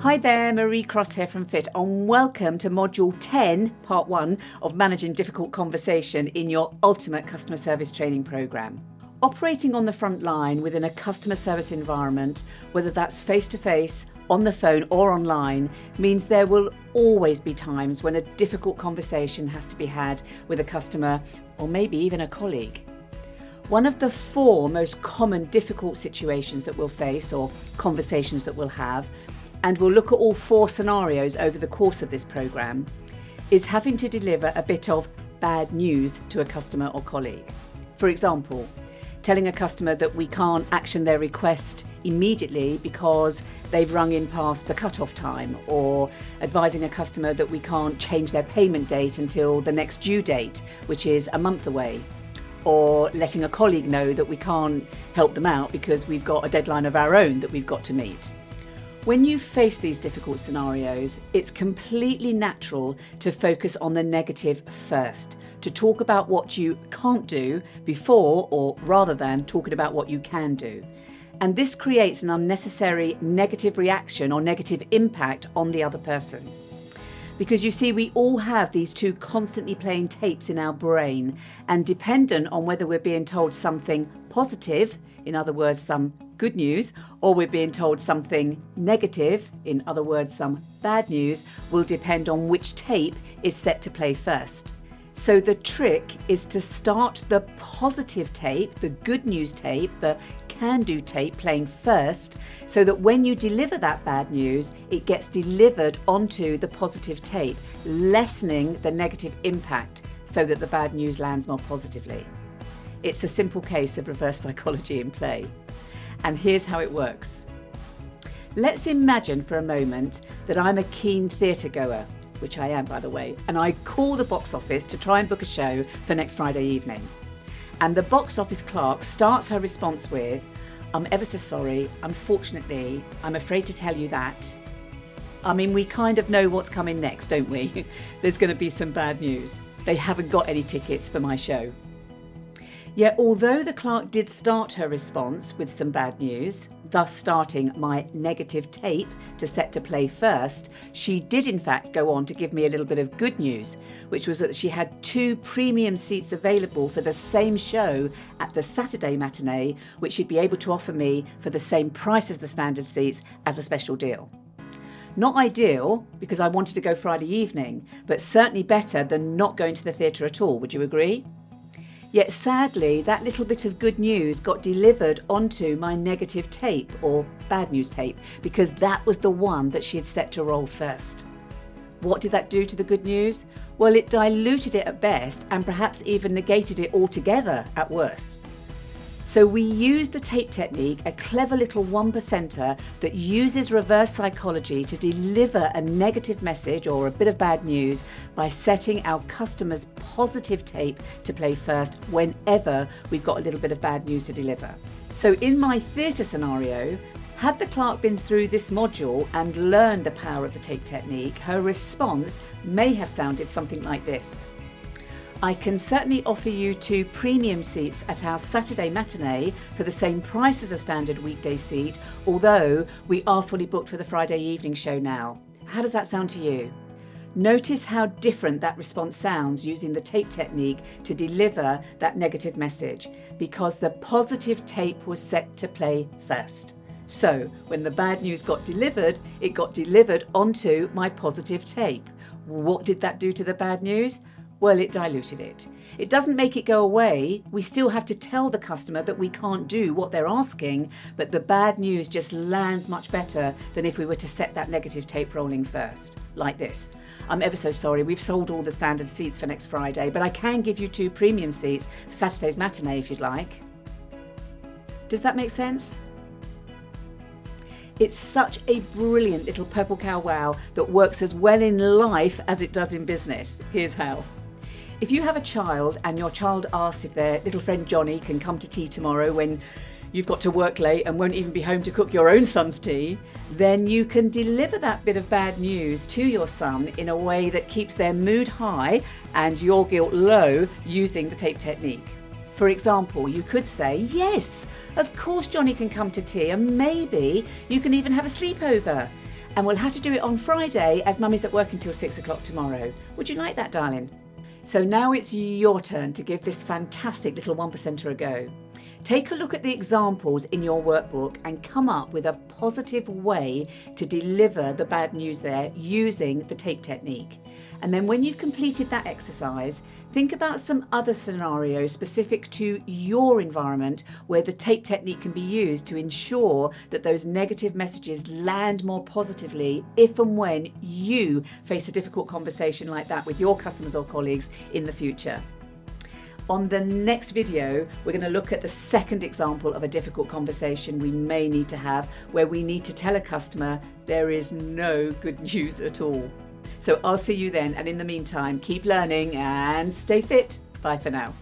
Hi there, Marie Cross here from Fit, and welcome to Module 10, Part 1 of Managing Difficult Conversation in your Ultimate Customer Service Training Programme. Operating on the front line within a customer service environment, whether that's face-to-face, on the phone or online, means there will always be times when a difficult conversation has to be had with a customer or maybe even a colleague. One of the 4 most common difficult situations that we'll face or conversations that we'll have, and we'll look at all 4 scenarios over the course of this programme, is having to deliver a bit of bad news to a customer or colleague. For example, telling a customer that we can't action their request immediately because they've rung in past the cut-off time, or advising a customer that we can't change their payment date until the next due date, which is a month away, or letting a colleague know that we can't help them out because we've got a deadline of our own that we've got to meet. When you face these difficult scenarios, it's completely natural to focus on the negative first, to talk about what you can't do before or rather than talking about what you can do. And this creates an unnecessary negative reaction or negative impact on the other person. Because you see, we all have these 2 constantly playing tapes in our brain, and dependent on whether we're being told something positive, in other words, some good news, or we're being told something negative, in other words, some bad news, will depend on which tape is set to play first. So the trick is to start the positive tape, the good news tape, the can-do tape playing first, so that when you deliver that bad news, it gets delivered onto the positive tape, lessening the negative impact so that the bad news lands more positively. It's a simple case of reverse psychology in play. And here's how it works. Let's imagine for a moment that I'm a keen theatre goer, which I am, by the way, and I call the box office to try and book a show for next Friday evening. And the box office clerk starts her response with, "I'm ever so sorry, unfortunately, I'm afraid to tell you that." I mean, we kind of know what's coming next, don't we? There's going to be some bad news. They haven't got any tickets for my show. Yet, although the clerk did start her response with some bad news, thus starting my negative tape to set to play first, she did in fact go on to give me a little bit of good news, which was that she had 2 premium seats available for the same show at the Saturday matinee, which she'd be able to offer me for the same price as the standard seats as a special deal. Not ideal, because I wanted to go Friday evening, but certainly better than not going to the theatre at all, would you agree? Yet sadly, that little bit of good news got delivered onto my negative tape or bad news tape, because that was the one that she had set to roll first. What did that do to the good news? Well, it diluted it at best and perhaps even negated it altogether at worst. So we use the tape technique, a clever little 1%er that uses reverse psychology to deliver a negative message or a bit of bad news by setting our customer's positive tape to play first whenever we've got a little bit of bad news to deliver. So in my theatre scenario, had the clerk been through this module and learned the power of the tape technique, her response may have sounded something like this. "I can certainly offer you 2 premium seats at our Saturday matinee for the same price as a standard weekday seat, although we are fully booked for the Friday evening show now. How does that sound to you?" Notice how different that response sounds using the tape technique to deliver that negative message, because the positive tape was set to play first. So when the bad news got delivered, it got delivered onto my positive tape. What did that do to the bad news? Well, it diluted it. It doesn't make it go away. We still have to tell the customer that we can't do what they're asking, but the bad news just lands much better than if we were to set that negative tape rolling first. Like this. "I'm ever so sorry, we've sold all the standard seats for next Friday, but I can give you 2 premium seats for Saturday's matinee if you'd like." Does that make sense? It's such a brilliant little purple cow wow that works as well in life as it does in business. Here's how. If you have a child and your child asks if their little friend Johnny can come to tea tomorrow when you've got to work late and won't even be home to cook your own son's tea, then you can deliver that bit of bad news to your son in a way that keeps their mood high and your guilt low using the tape technique. For example, you could say, "Yes, of course Johnny can come to tea, and maybe you can even have a sleepover. And we'll have to do it on Friday as Mummy's at work until 6 o'clock tomorrow. Would you like that, darling? So now it's your turn to give this fantastic little 1%er a go. Take a look at the examples in your workbook and come up with a positive way to deliver the bad news there using the tape technique. And then when you've completed that exercise, think about some other scenarios specific to your environment where the tape technique can be used to ensure that those negative messages land more positively if and when you face a difficult conversation like that with your customers or colleagues in the future. On the next video, we're going to look at the second example of a difficult conversation we may need to have where we need to tell a customer there is no good news at all. So I'll see you then, and in the meantime, keep learning and stay fit. Bye for now.